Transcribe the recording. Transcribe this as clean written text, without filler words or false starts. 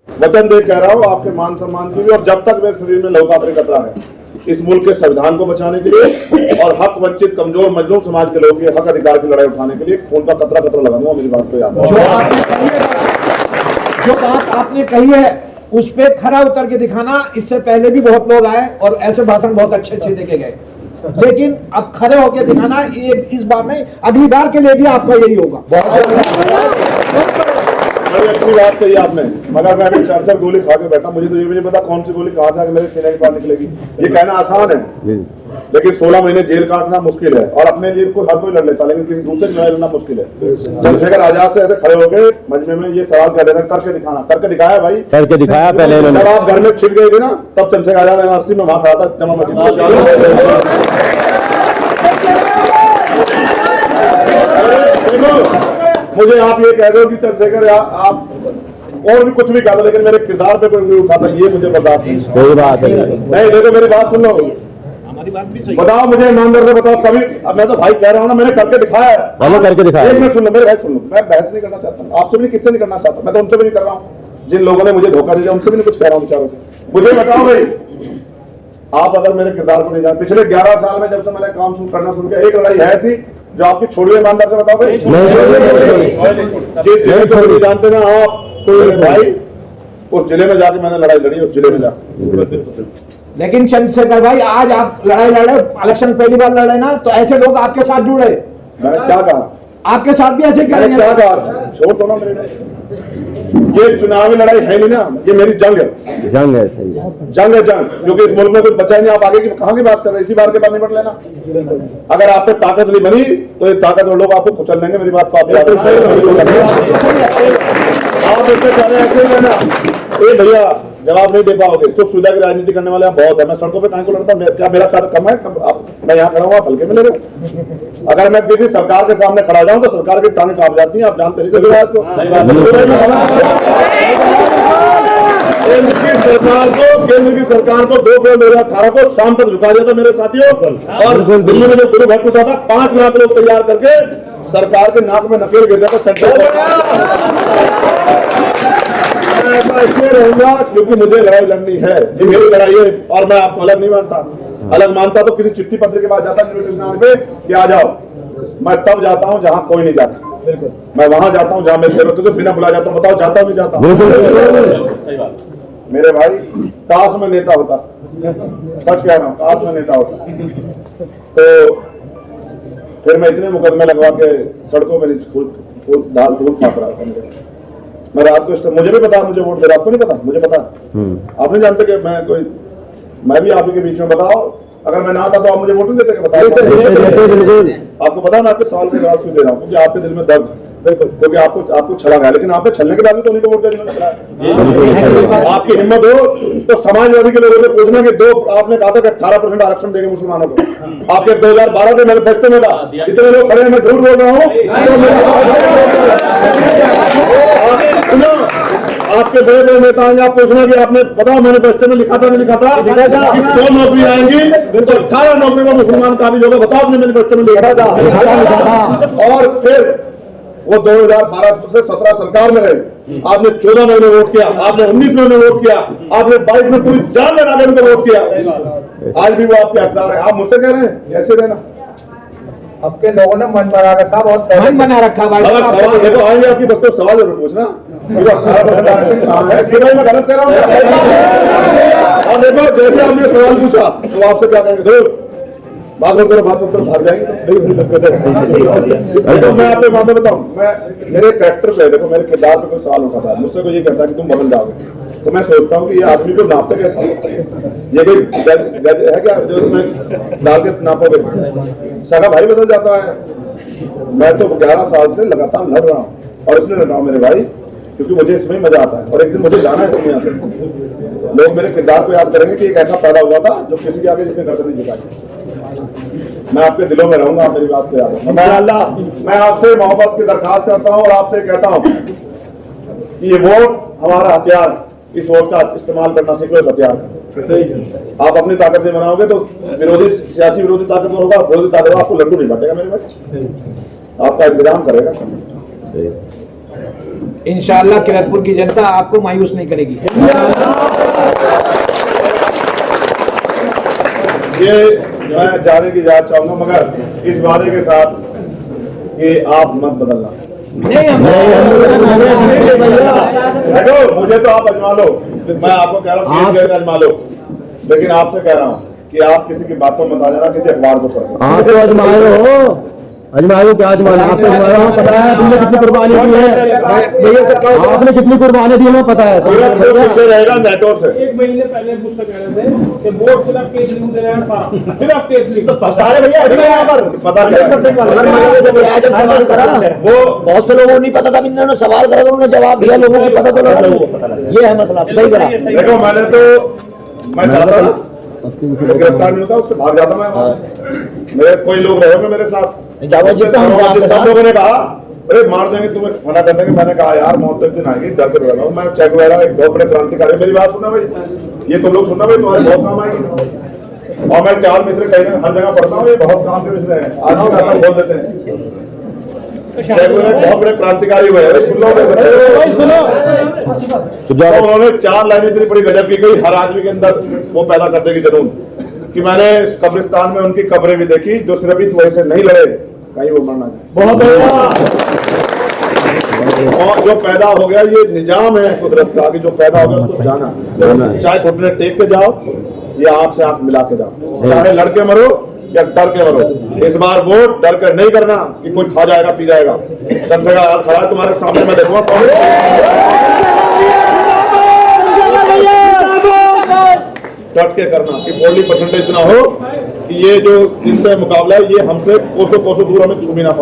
वचन दे कह रहा हूँ आपके मान सम्मान की भी, और जब तक मेरे शरीर में लहू का कतरा है, इस मुल्क के संविधान को बचाने के लिए और हक वंचित कमजोर मजलूम समाज के लोगों के हक अधिकार की लड़ाई उठाने के लिए खून का कतरा कतरा लगाऊंगा। मेरी बात को याद जो बात आपने कही है उस पे खरा उतर के दिखाना। इससे पहले भी बहुत लोग आए और ऐसे भाषण बहुत अच्छे अच्छे देके गए, लेकिन अब खड़े होकर दिखाना ये इस बार नहीं, अगली बार के लिए भी आपका यही होगा। बड़ी अच्छी बात कही आपने, मगर मैं अभी 4-4 गोली खा के बैठा, मुझे तो ये भी नहीं पता कौन सी गोली कहाँ से आके मेरे सीने के पास निकलेगी। ये कहना आसान है, लेकिन 16 महीने जेल काटना मुश्किल है, और अपने लिए हर कोई लड़ लेता, लेकिन किसी दूसरे से लड़ना मुश्किल है। चंद्रशेखर आजाद से ऐसे खड़े होकर मजमे में ये सवाल कर देना, करके दिखाना, करके दिखाया भाई, करके दिखाया। पहले जब आप घर में छिप गए थे ना, तब चंद्रशेखर आजाद एनआरसी में वहां खड़ा था जमा मस्जिद। मुझे आप ये कह दो कि चंद्रशेखर आप और भी कुछ भी कह दो, लेकिन मेरे किरदार पे कोई उठाता, ये मुझे बर्दाश्त नहीं। कोई बात नहीं, देखो मेरी बात सुन लो, बताओ मुझे ईमानदार से बताओ, कभी अब मैं तो भाई कह रहा हूँ ना, मैंने करके दिखाया है, करके दिखाया। एक मिनट सुन लो मेरे भाई, सुन लो, मैं बहस नहीं करना चाहता, आपसे भी नहीं, किससे नहीं करना चाहता, मैं तो उनसे भी नहीं कर रहा हूँ जिन लोगों ने मुझे धोखा दिया, उनसे भी नहीं कुछ कह रहा हूँ बेचारों से। मुझे बताओ भाई, आप अगर मेरे किरदार को नहीं जानते, पिछले 11 साल में जब से मैंने काम शुरू करना शुरू किया, एक लड़ाई है ऐसी जो आपकी छोड़िए, ईमानदार से बताओ भाई, जिस जानते ना आप भाई, उस जिले में जाके मैंने लड़ाई लड़ी, उस जिले में जाकर। लेकिन चंद्रशेखर भाई, आज आप लड़ाई लड़े, इलेक्शन पहली बार लड़े ना, तो ऐसे लोग आपके साथ जुड़े। मैंने क्या कहा? आपके साथ भी ऐसे करेंगे? क्या कहा? छोड़ दो ना मेरे, ये चुनावी लड़ाई है नहीं ना, ये मेरी जंग है। जंग है, सही है, जंग है, जंग, क्योंकि इस मुल्क में कुछ बचा ही नहीं। आप आगे की कहां की बात कर रहे हैं? इसी बार के बाद निपट लेना। अगर आप पे ताकत नहीं बनी तो ये ताकतवर लोग आपको कुचल लेंगे। मेरी बात को आप ऐसे लेना। ए भैया, जवाब नहीं दे पाओगे। सुख सुविधा की राजनीति करने वाले बहुत है। मैं सड़कों पे कहीं को लड़ता हूँ? क्या मेरा कद कम है? मैं यहाँ खड़ा हूँ, आप हल्के में ले रहे हो। अगर मैं किसी सरकार के सामने खड़ा जाऊँ तो सरकार की टांगें कांप जाती हैं, आप जानते हैं। केंद्र की सरकार को 2 अप्रैल 2018 को शाम तक झुका दिया था मेरे साथियों, और दिल्ली में जो गुरु भट्ट उठा था, 5 लाख लोग तैयार करके सरकार के नाक में नकेल गिर गया था। ऐसा इसलिए रहूंगा क्योंकि मुझे लड़ाई लड़नी है, ये मेरी लड़ाई है, और मैं आपको अलग नहीं मानता। अलग मानता तो किसी चिट्ठी पत्र के बाद जाता पे कि आ जाओ। मैं तब जाता हूँ जहाँ कोई नहीं जाता, मैं वहां जाता हूँ जहाँ मेरे जरूरत है, तो बिना बुला जाता हूँ। बताओ, जाता हूँ नहीं जाता? सही बात मेरे भाई, काश में नेता होता, सच कह रहा हूँ, काश में नेता होता तो फिर मैं इतने मुकदमे लगवा के सड़कों में धूल फाँक रहा था। मैं रात को, मुझे भी पता मुझे वोट दे रहा, आपको नहीं पता? मुझे पता। आप नहीं जानते कि मैं भी आप ही के बीच में। बताओ, अगर मैं ना आता तो आप मुझे वोट नहीं देते? बताओ, आपको पता मैं आपके सवाल के जवाब क्यों दे रहा हूँ? क्योंकि आपके दिल में दर्द, क्योंकि आपको छला गया, लेकिन आपने छलने के बाद भी तो उन्हीं को वोट दिया। आपकी हिम्मत हो तो समाजवादी के लोगों से पूछना कि आपने कहा था कि 18% आरक्षण देंगे मुसलमानों को, आपके 2012 के मैनिफेस्टो में था। इतने लोग खड़े हैं, मैं झूठ बोल रहा हूँ? आपके बड़े बड़े नेता आएंगे, आप पूछना कि आपने पता मैनिफेस्टो में लिखा था नहीं लिखा था कि 100 नौकरी आएंगी तो 18 नौकरी में मुसलमान काबिज होगा। बताओ, आपने मैनिफेस्टो में लिखा था। और फिर वो 2012 से 17 सरकार में रहे, आपने 14 महीने वोट किया, आपने 19 महीने वोट किया, आपने 22 में पूरी जान लगा के उनको वोट किया। आज भी वो आपके हकदार है। आप मुझसे कह रहे हैं ऐसे रहना? आपके लोगों ने मन बना रखा, बहुत मन बना रखा भाई। सवाल देखो, आएंगे आपकी बस, तो सवाल जरूर पूछना। 18% आरक्षण कहाँ है? कि भाई मैं गलत कह रहा हूँ? और देखो, जैसे आपने सवाल पूछा तो आपसे क्या कहेंगे? बात मत करो, भाग जाएंगे तो मैं आपको बात बताऊं, मैं मेरे कैरेक्टर पे, देखो मेरे किरदार पे कोई सवाल उठा था, मुझसे कोई ये कहता है कि तुम बदल जाओगे, तो मैं सोचता हूँ कि ये आदमी को नापते कैसा? ये कोई जज है क्या जो तुम्हें डाल के नापोगे? सगा भाई बदल जाता है। मैं तो 11 साल से लगातार लड़ रहा हूँ, और इसलिए लड़ रहा हूँ मेरे भाई क्योंकि मुझे इसमें मजा आता है, और एक दिन मुझे जाना है दुनिया से। लोग मेरे किरदार को याद करेंगे कि एक ऐसा पैदा हुआ था जो किसी के आगे जिसने गर्दन नहीं झुकाई। मैं आपके दिलों में रहूंगा, मेरी बात को याद है। मैं आपसे मोहब्बत की दरखास्त करता हूँ और आपसे कहता हूँ कि ये वोट हमारा हथियार, इस वोट का इस्तेमाल करना सीखो, हथियार। आप अपनी ताकत नहीं बनाओगे तो विरोधी, सियासी विरोधी ताकतवर होगा, विरोधी ताकतवर आपको लड्डू नहीं बांटेगा मेरे भाई, आपका इंतजाम करेगा। इंशाअल्लाह किरतपुर की जनता आपको मायूस नहीं करेगी। ये मैं जाने की इजाजत चाहूंगा, मगर इस वादे के साथ कि आप मत बदलना। नहीं हम देखो, मुझे तो आप अजमा लो, मैं आपको कह रहा हूँ कि अजमा लो, लेकिन आपसे कह रहा हूँ कि आप किसी की बातों में आ जाना, किसी अखबार को पढ़ो। आप तो अजमाओ क्या अजमाना, आपको अजमाना पता है, तुमने कितनी कुर्बानी दी है, आपने कितनी कुर्बानी दी है पता है। पीछे रहेगा नेटवर्क से। एक महीने पहले मुझसे कह रहे थे कि वोट सिर्फ केजरीवाल दे रहे हैं, सारा सिर्फ केजरीवाल। सारे भैया ऐसे यहाँ पर पता वो बहुत से लोगों को नहीं पता था, इन्होंने सवाल करा तो उन्होंने जवाब दिया, लोगों को पता तो लगा। ये है मसला, सही करा। देखो, मैं चाहता ना गिरफ्तार नहीं होता, उससे भाग जाता मैं वहाँ से। मेरे कोई लोग रहे होंगे मेरे साथ, सब लोगों ने कहा अरे मार देंगे तुम्हें, मना करने के। मैंने कहा यार मौत एक दिन आएगी, डर के रह रहा हूँ मैं। चेक वगैरह एक बहुत बड़े क्रांतिकारी, मेरी बात सुनना भाई, ये तुम लोग सुनना भाई, तुम्हारे बहुत काम आएगी। और मैं चार मित्र कहीं हर जगह पढ़ता हूँ, ये बहुत काम के मित्र हैं, आज भी बोल देते हैं। चेक वगैरह बहुत बड़े क्रांतिकारी हुए हैं, तो उन्होंने 4 लाइनें इतनी बड़ी गजब की गई, हर आदमी के अंदर वो पैदा कर देगी जुनून, कि मैंने इस कब्रिस्तान में उनकी कब्रें भी देखी जो सिर्फ इस वजह से नहीं लड़े कहीं वो मरना चाहिए। और जो पैदा हो गया, ये निजाम है कुदरत का, कि जो पैदा हो गया उसको जाना, चाहे घुटने टेक के जाओ या आंख से आंख मिला के जाओ, चाहे लड़के मरो या डर के मरो। इस बार वोट डर कर नहीं करना कि कोई खा जाएगा पी जाएगा। जनता का हाल खड़ा है तुम्हारे सामने, मैं देखूंगा कौन डट के करना कि पोलिंग परसेंटेज इतना हो कि ये जो इनसे मुकाबला है ये हमसे कोसों कोसों दूर हमें छू भी ना पाए।